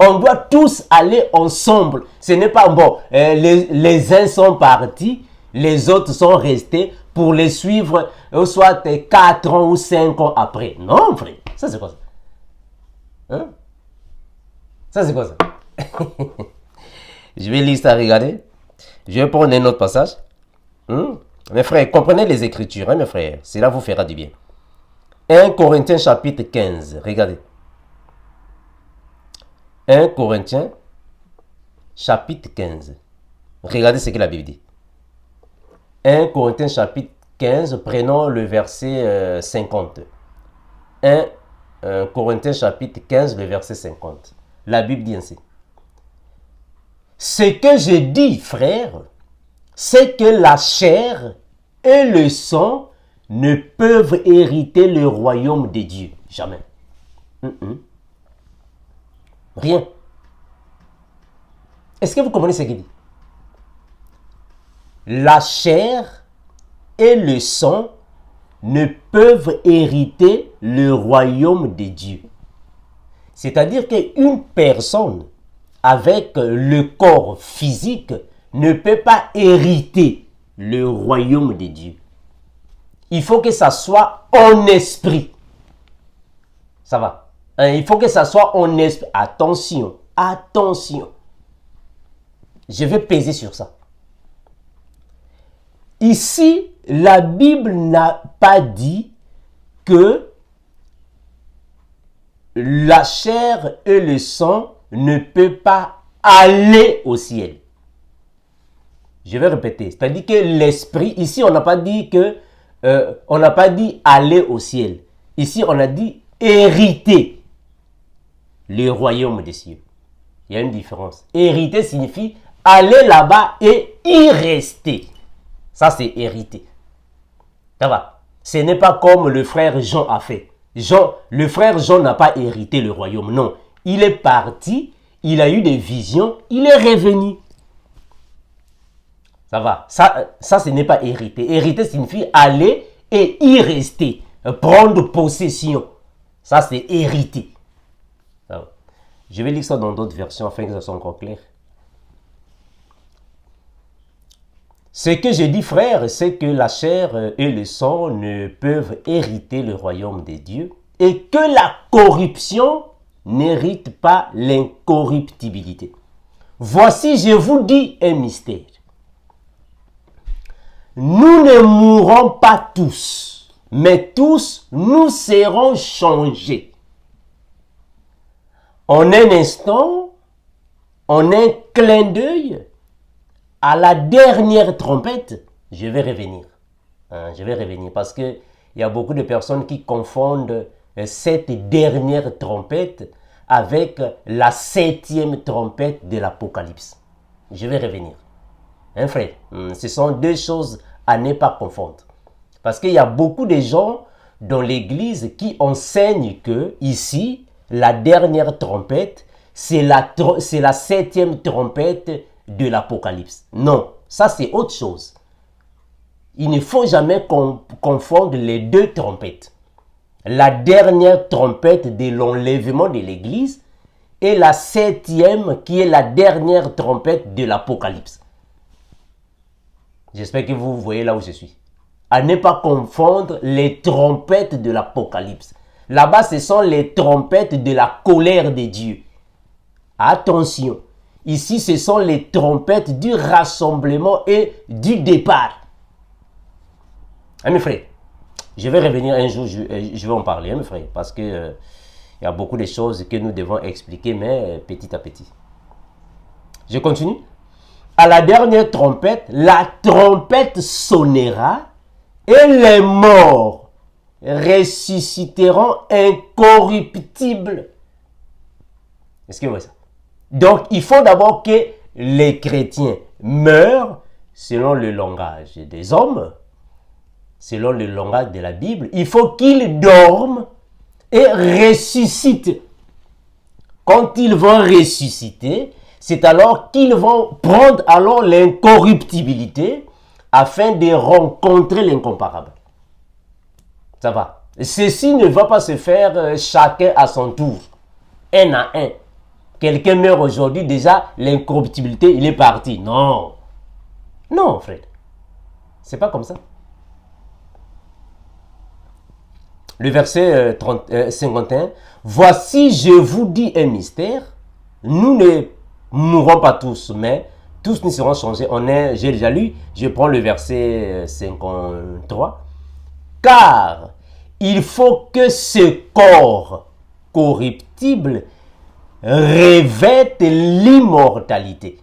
On doit tous aller ensemble. Ce n'est pas bon, les uns sont partis, les autres sont restés pour les suivre, soit 4 ans ou 5 ans après. Non, frère, ça c'est quoi ça? Hein? Ça c'est quoi ça? Je vais lire ça, regardez. Je vais prendre un autre passage. Mes frères, comprenez les Écritures, mes frères. Cela vous fera du bien. 1 Corinthiens chapitre 15. Regardez. 1 Corinthiens chapitre 15. Regardez ce que la Bible dit. 1 Corinthiens chapitre 15, prenons le verset 50. 1 Corinthiens chapitre 15, le verset 50. La Bible dit ainsi. Ce que je dis, frère, c'est que la chair et le sang ne peuvent hériter le royaume de Dieu. Jamais. Rien. Est-ce que vous comprenez ce qu'il dit? La chair et le sang ne peuvent hériter le royaume de Dieu. C'est-à-dire qu'une personne avec le corps physique ne peut pas hériter le royaume de Dieu. Il faut que ça soit en esprit. Ça va? Il faut que ça soit en esprit. Attention, attention. Je vais peser sur ça. Ici, la Bible n'a pas dit que la chair et le sang ne peuvent pas aller au ciel. Je vais répéter. C'est-à-dire que l'esprit, ici, on n'a pas dit que, on n'a pas dit aller au ciel. Ici, on a dit hériter le royaume des cieux. Il y a une différence. Hériter signifie aller là-bas et y rester. Ça, c'est hériter. Ça va. Ce n'est pas comme le frère Jean a fait. Le frère Jean n'a pas hérité le royaume. Non. Il est parti, il a eu des visions, il est revenu. Ça va. Ça, ce n'est pas hériter. Hériter signifie aller et y rester. Prendre possession. Ça, c'est hériter. Ça va. Je vais lire ça dans d'autres versions afin que ça soit encore clair. Ce que je dis, frère, c'est que la chair et le sang ne peuvent hériter le royaume de Dieu et que la corruption n'hérite pas l'incorruptibilité. Voici, je vous dis un mystère. Nous ne mourrons pas tous, mais tous nous serons changés. En un instant, en un clin d'œil, à la dernière trompette, je vais revenir. Je vais revenir parce qu'il y a beaucoup de personnes qui confondent cette dernière trompette avec la 7e trompette de l'Apocalypse. Je vais revenir. Frère, ce sont deux choses à ne pas confondre. Parce qu'il y a beaucoup de gens dans l'église qui enseignent que ici, la dernière trompette, c'est la 7e trompette de l'Apocalypse. Non, ça c'est autre chose. Il ne faut jamais confondre les deux trompettes. La dernière trompette de l'enlèvement de l'église et la 7e qui est la dernière trompette de l'Apocalypse. J'espère que vous voyez là où je suis. À ne pas confondre les trompettes de l'Apocalypse. Là-bas, ce sont les trompettes de la colère de Dieu. Attention, ici, ce sont les trompettes du rassemblement et du départ. Ah, mes frères, je vais revenir un jour, je vais en parler, mes frères, parce que il y a beaucoup de choses que nous devons expliquer, mais petit à petit. Je continue. À la dernière trompette, la trompette sonnera et les morts ressusciteront incorruptibles. Est-ce que vous voyez ça? Donc, il faut d'abord que les chrétiens meurent selon le langage des hommes, selon le langage de la Bible. Il faut qu'ils dorment et ressuscitent. Quand ils vont ressusciter, c'est alors qu'ils vont prendre alors l'incorruptibilité afin de rencontrer l'incomparable. Ça va. Ceci ne va pas se faire chacun à son tour, un à un. Quelqu'un meurt aujourd'hui, déjà l'incorruptibilité, il est parti. Non. Non, frère. C'est pas comme ça. Le verset 51. Voici, je vous dis un mystère. Nous ne mourrons pas tous, mais tous nous serons changés. J'ai déjà lu, je prends le verset 53. Car il faut que ce corps corruptible revête l'immortalité.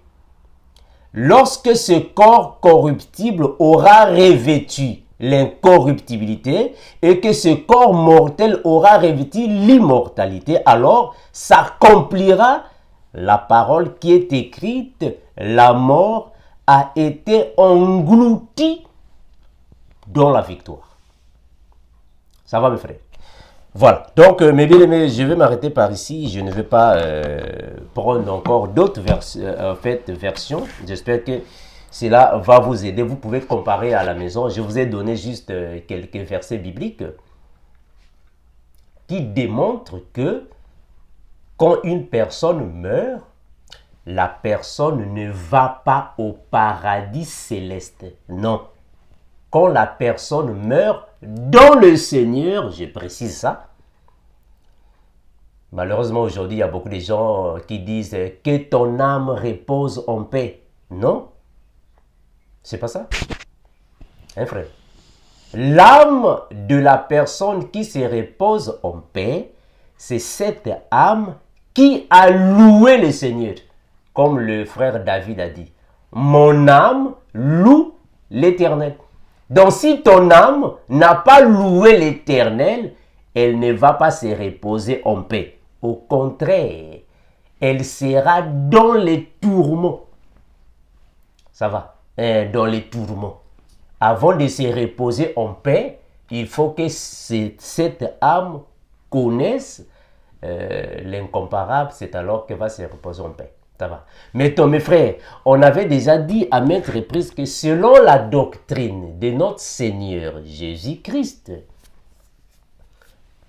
Lorsque ce corps corruptible aura revêtu l'incorruptibilité et que ce corps mortel aura revêtu l'immortalité, alors s'accomplira la parole qui est écrite, la mort a été engloutie dans la victoire. Ça va mes frères? Voilà, donc mes bien-aimés, je vais m'arrêter par ici. Je ne vais pas prendre encore d'autres versions. J'espère que cela va vous aider. Vous pouvez comparer à la maison. Je vous ai donné juste quelques versets bibliques qui démontrent que quand une personne meurt, la personne ne va pas au paradis céleste. Non. Quand la personne meurt dans le Seigneur, je précise ça. Malheureusement, aujourd'hui, il y a beaucoup de gens qui disent que ton âme repose en paix. Non. C'est pas ça. Hein, frère? L'âme de la personne qui se repose en paix, c'est cette âme qui a loué le Seigneur. Comme le frère David a dit. Mon âme loue l'Éternel. Donc si ton âme n'a pas loué l'Éternel, elle ne va pas se reposer en paix. Au contraire, elle sera dans les tourments. Ça va? Dans les tourments. Avant de se reposer en paix, il faut que cette âme connaisse l'incomparable. C'est alors qu'elle va se reposer en paix. Ça va. Mettons, mes frères, on avait déjà dit à maintes reprises que selon la doctrine de notre Seigneur Jésus-Christ,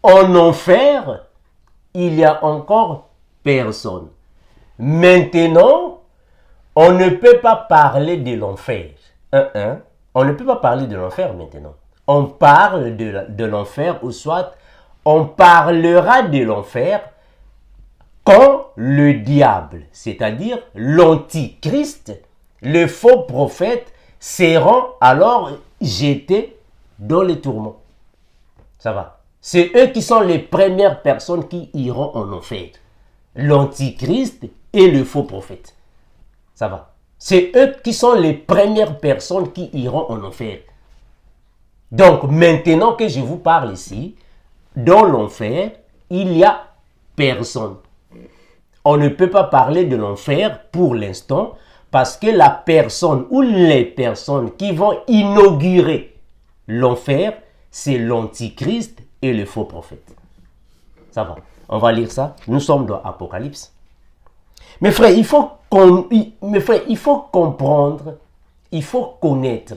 en enfer, il y a encore personne. Maintenant, on ne peut pas parler de l'enfer. On ne peut pas parler de l'enfer maintenant. On parle de l'enfer, ou soit on parlera de l'enfer quand le diable, c'est-à-dire l'antichrist, le faux prophète, seront alors jetés dans les tourments. Ça va. C'est eux qui sont les premières personnes qui iront en enfer. L'antichrist et le faux prophète. Ça va. C'est eux qui sont les premières personnes qui iront en enfer. Donc, maintenant que je vous parle ici, dans l'enfer, il n'y a personne. On ne peut pas parler de l'enfer pour l'instant parce que la personne ou les personnes qui vont inaugurer l'enfer, c'est l'antichrist et le faux prophète. Ça va. On va lire ça. Nous sommes dans Apocalypse. Mes frères, il faut comprendre, il faut connaître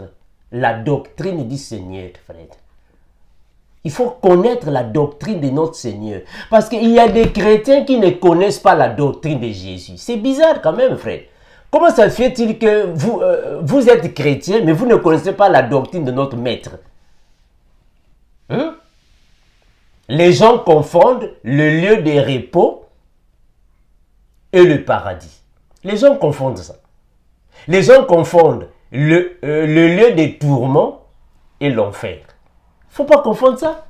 la doctrine du Seigneur, frère. Il faut connaître la doctrine de notre Seigneur. Parce qu'il y a des chrétiens qui ne connaissent pas la doctrine de Jésus. C'est bizarre quand même, frère. Comment ça se fait-il que vous êtes chrétien, mais vous ne connaissez pas la doctrine de notre Maître? Hein? Les gens confondent le lieu de repos et le paradis. Les gens confondent ça. Les gens confondent le lieu des tourments et l'enfer. Il ne faut pas confondre ça.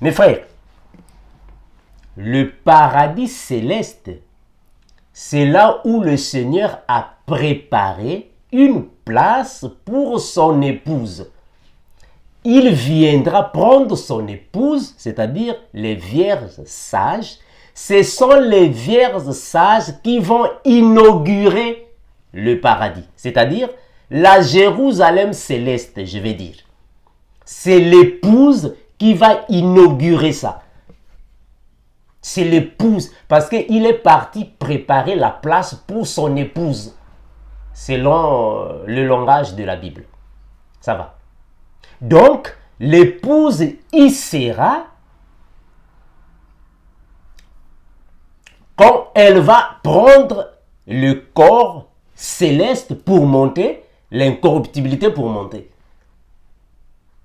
Mes frères, le paradis céleste, c'est là où le Seigneur a préparé une place pour son épouse. Il viendra prendre son épouse, c'est-à-dire les vierges sages. Ce sont les vierges sages qui vont inaugurer le paradis, c'est-à-dire la Jérusalem céleste, je vais dire. C'est l'épouse qui va inaugurer ça. C'est l'épouse, parce qu'il est parti préparer la place pour son épouse, selon le langage de la Bible. Ça va. Donc, l'épouse y sera quand elle va prendre le corps céleste pour monter, l'incorruptibilité pour monter.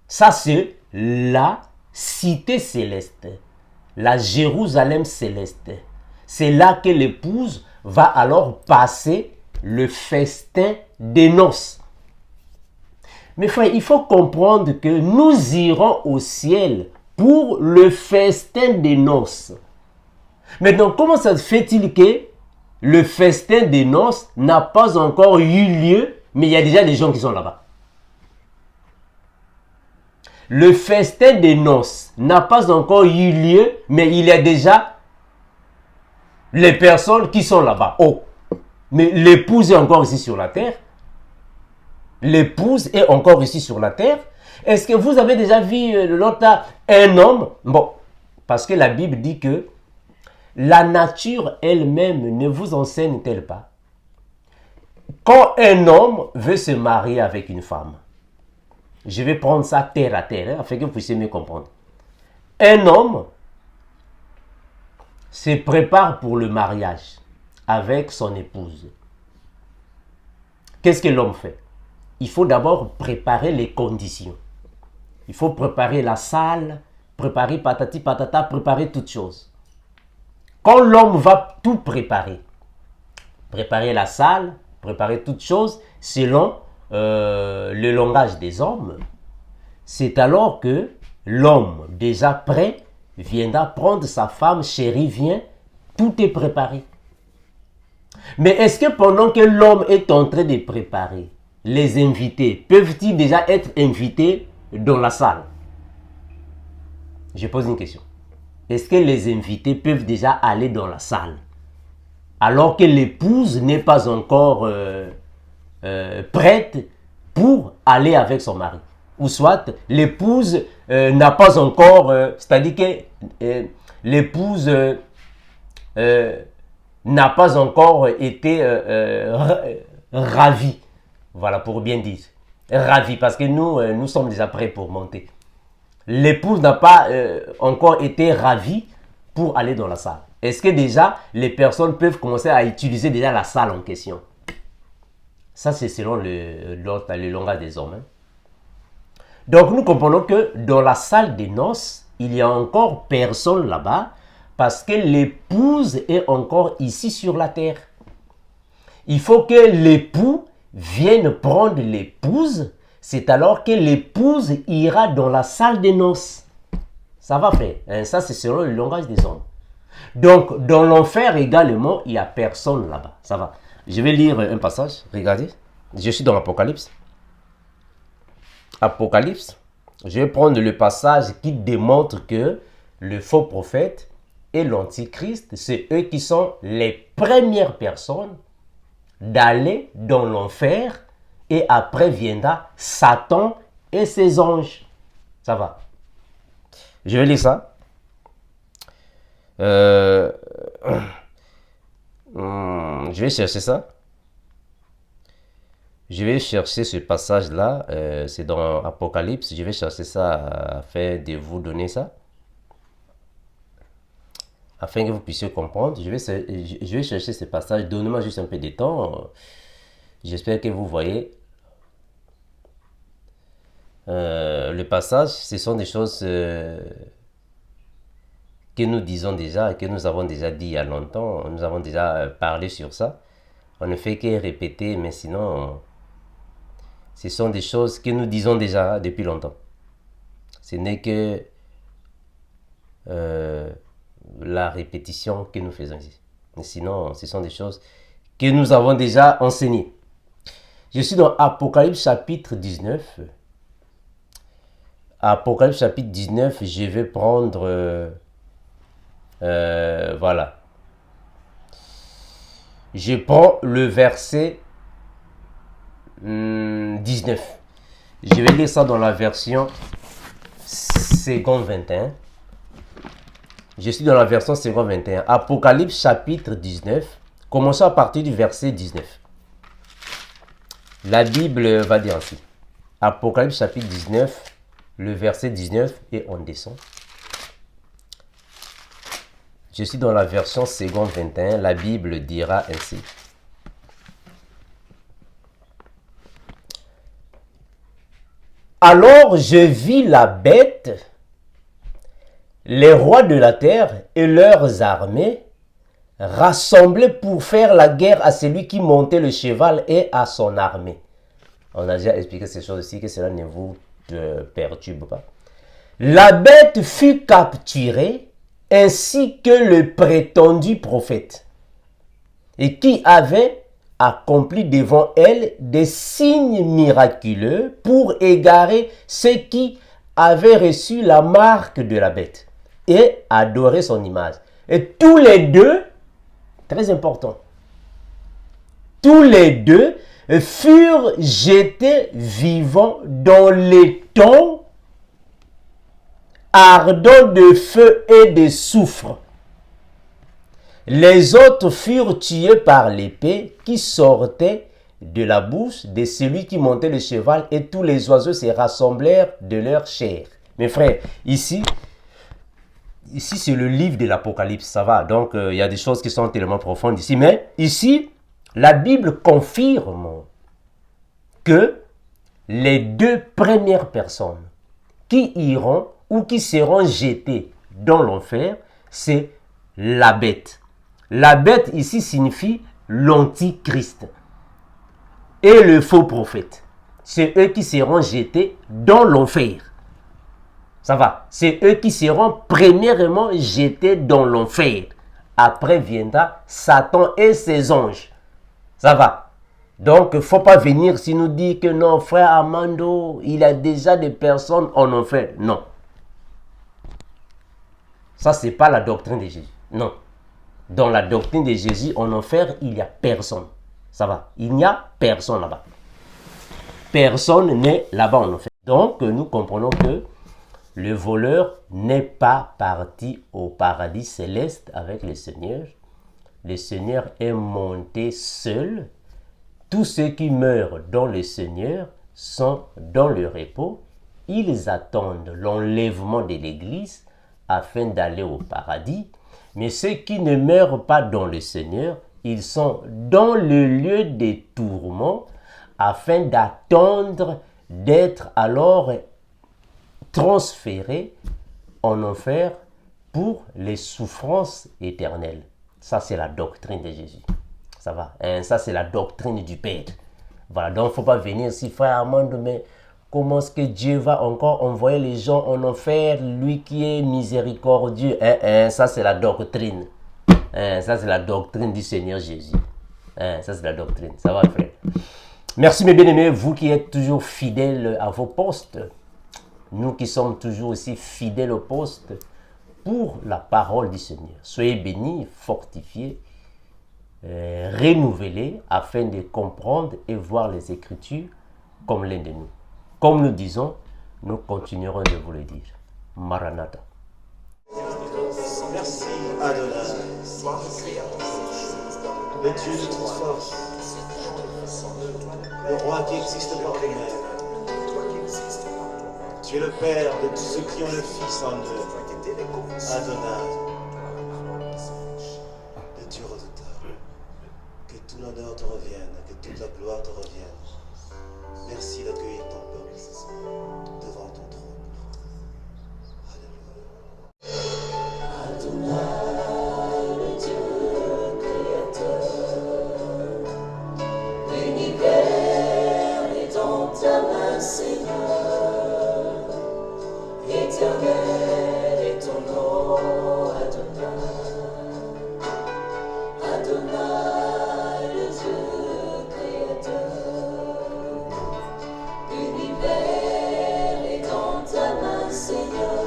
Ça, c'est la cité céleste, la Jérusalem céleste. C'est là que l'épouse va alors passer le festin des noces. Mais frère, il faut comprendre que nous irons au ciel pour le festin des noces. Maintenant, comment ça se fait-il que le festin des noces n'a pas encore eu lieu, mais il y a déjà des gens qui sont là-bas? Le festin des noces n'a pas encore eu lieu, mais il y a déjà les personnes qui sont là-bas. Oh, mais l'épouse est encore ici sur la terre. L'épouse est encore ici sur la terre. Est-ce que vous avez déjà vu l'autre, un homme? Bon, parce que la Bible dit que la nature elle-même ne vous enseigne-t-elle pas? Quand un homme veut se marier avec une femme, je vais prendre ça terre à terre, afin que vous puissiez mieux comprendre. Un homme se prépare pour le mariage avec son épouse. Qu'est-ce que l'homme fait? Il faut d'abord préparer les conditions. Il faut préparer la salle, préparer patati patata, préparer toutes choses. Quand l'homme va tout préparer la salle, préparer toutes choses selon le langage des hommes, c'est alors que l'homme déjà prêt viendra prendre sa femme, chérie, viens, tout est préparé. Mais est-ce que pendant que l'homme est en train de préparer, les invités peuvent-ils déjà être invités dans la salle? Je pose une question. Est-ce que les invités peuvent déjà aller dans la salle alors que l'épouse n'est pas encore prête pour aller avec son mari? Ou soit l'épouse n'a pas encore, c'est-à-dire que l'épouse n'a pas encore été ravie. Voilà, pour bien dire. Ravie, parce que nous sommes déjà prêts pour monter. L'épouse n'a pas encore été ravie pour aller dans la salle. Est-ce que déjà les personnes peuvent commencer à utiliser déjà la salle en question? Ça, c'est selon le langage des hommes. Hein. Donc, nous comprenons que dans la salle des noces, il y a encore personne là-bas parce que l'épouse est encore ici sur la terre. Il faut que l'époux vienne prendre l'épouse. C'est alors que l'épouse ira dans la salle des noces. Ça va faire. Hein? Ça, c'est selon le langage des hommes. Donc, dans l'enfer également, il n'y a personne là-bas. Ça va. Je vais lire un passage. Regardez. Je suis dans l'Apocalypse. Apocalypse. Je vais prendre le passage qui démontre que le faux prophète et l'antichrist, c'est eux qui sont les premières personnes d'aller dans l'enfer. Et après viendra Satan et ses anges. Ça va. Je vais lire ça. Je vais chercher ça. Je vais chercher ce passage-là, c'est dans Apocalypse, je vais chercher ça afin de vous donner ça, afin que vous puissiez comprendre. Je vais chercher ce passage, donnez-moi juste un peu de temps, j'espère que vous voyez. Le passage, ce sont des choses que nous disons déjà, que nous avons déjà dit il y a longtemps, nous avons déjà parlé sur ça. On ne fait que répéter, mais sinon, ce sont des choses que nous disons déjà depuis longtemps. Ce n'est que la répétition que nous faisons ici. Mais sinon, ce sont des choses que nous avons déjà enseignées. Je suis dans Apocalypse chapitre 19. Apocalypse chapitre 19, je vais prendre... voilà. Je prends le verset 19. Je vais lire ça dans la version seconde 21. Je suis dans la version seconde 21. Apocalypse chapitre 19. Commençons à partir du verset 19. La Bible va dire ainsi. Apocalypse chapitre 19, le verset 19, et on descend. Je suis dans la version seconde 21. La Bible dira ainsi. Alors je vis la bête, les rois de la terre et leurs armées rassemblés pour faire la guerre à celui qui montait le cheval et à son armée. On a déjà expliqué ces choses ici, que cela ne vous perturbe pas. La bête fut capturée, ainsi que le prétendu prophète, et qui avait accompli devant elle des signes miraculeux pour égarer ceux qui avaient reçu la marque de la bête et adoré son image. Et tous les deux, très important, tous les deux furent jetés vivants dans l'étang ardent de feu et de soufre. Les autres furent tués par l'épée qui sortait de la bouche de celui qui montait le cheval, et tous les oiseaux se rassemblèrent de leur chair. Mes frères, ici c'est le livre de l'Apocalypse, ça va. Donc, il y a des choses qui sont tellement profondes ici. Mais ici, la Bible confirme que les deux premières personnes qui iront ou qui seront jetées dans l'enfer, c'est la bête. La bête ici signifie l'antichrist et le faux prophète. C'est eux qui seront jetés dans l'enfer. Ça va. C'est eux qui seront premièrement jetés dans l'enfer. Après viendra Satan et ses anges. Ça va. Donc, il ne faut pas venir si nous dit que non, frère Armando, il y a déjà des personnes en enfer. Non. Ça, ce n'est pas la doctrine de Jésus. Non. Dans la doctrine de Jésus, en enfer, il n'y a personne. Ça va. Il n'y a personne là-bas. Personne n'est là-bas en enfer. Donc, nous comprenons que le voleur n'est pas parti au paradis céleste avec le Seigneur. Le Seigneur est monté seul. Tous ceux qui meurent dans le Seigneur sont dans le repos. Ils attendent l'enlèvement de l'Église afin d'aller au paradis. Mais ceux qui ne meurent pas dans le Seigneur, ils sont dans le lieu des tourments afin d'attendre d'être alors transférés en enfer pour les souffrances éternelles. Ça, c'est la doctrine de Jésus. Ça va. Hein? Ça, c'est la doctrine du Père. Voilà. Donc, il ne faut pas venir ici, frère Armando, mais comment est-ce que Dieu va encore envoyer les gens en enfer, lui qui est miséricordieux? Ça, c'est la doctrine. Ça, c'est la doctrine du Seigneur Jésus. Ça, c'est la doctrine. Ça va, frère? Merci, mes bien-aimés, vous qui êtes toujours fidèles à vos postes. Nous qui sommes toujours aussi fidèles au poste pour la parole du Seigneur. Soyez bénis, fortifiés, renouvelés afin de comprendre et voir les Écritures comme l'un de nous. Comme nous disons, nous continuerons de vous le dire. Maranatha. Merci, Adonai. Le Dieu de toute force, le roi toi qui existes par lui-même. Tu es le Père de tous ceux qui ont le Fils en eux. Adonai, le Dieu redoutable. Que tout l'honneur te revienne, que toute la gloire te revienne. Merci d'accueillir ton peuple devant ton trône. Alléluia. Adonai, le Dieu créateur, l'univers est dans ta main, Seigneur. Éternel est ton nom, Adonai. Adonai, le Dieu créateur, l'univers est dans ta main, Seigneur.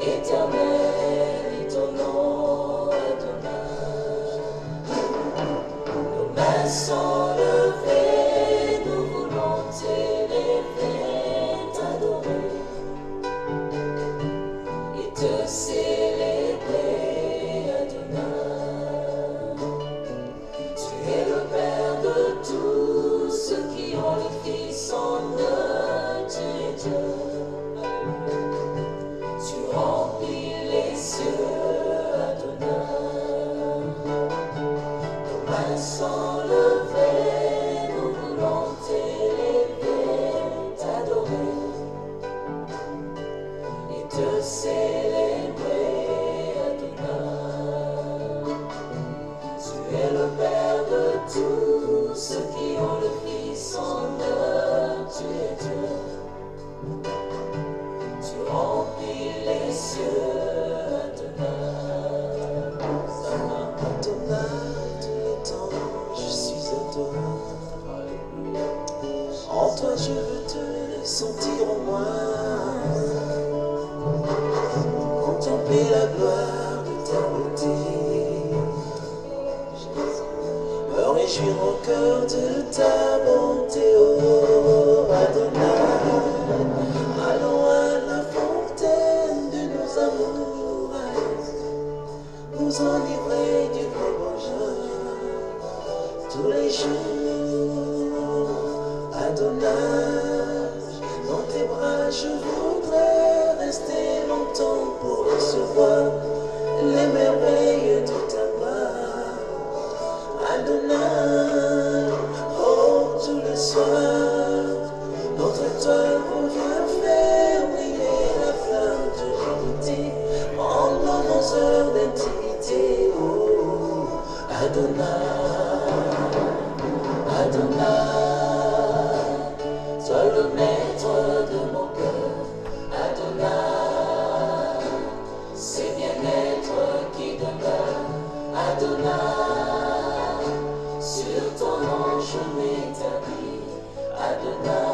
Éternel est ton nom, Adonai. Nos mains sont levées, nous voulons t'élever, t'adorer et te célébrer, Adonai. Tu es le Père de tous ceux qui ont le Fils en eux, tu es Dieu. Tu remplis les cieux, Adonai. Nos mains sont levées, nous voulons t'élever, t'adorer et te célébrer, Adonai. Tu es le Père de tous ceux qui ont le Fils en eux, tu es Dieu. Tu remplis les cieux, Adonai. Adonai, tous les temps, je suis à toi. En toi, je veux te sentir en moi. Contempler la gloire de ta beauté. Me réjouir encore de ta bonté, oh Adonai. Allons à la fontaine de nos amours, nous enivrer du vrai bonheur tous les jours. Adonai, dans tes bras je voudrais rester longtemps pour recevoir les merveilles de ta gloire. Adonai, oh tous les soirs, notre étoile revient faire briller la flamme de l'unité pendant nos heures d'intimité. Oh, Adonai, Adonai, toi le maître de mon cœur, Adonai, c'est bien-être qui demeure, Adonai, sur ton nom je m'établis, Adonai.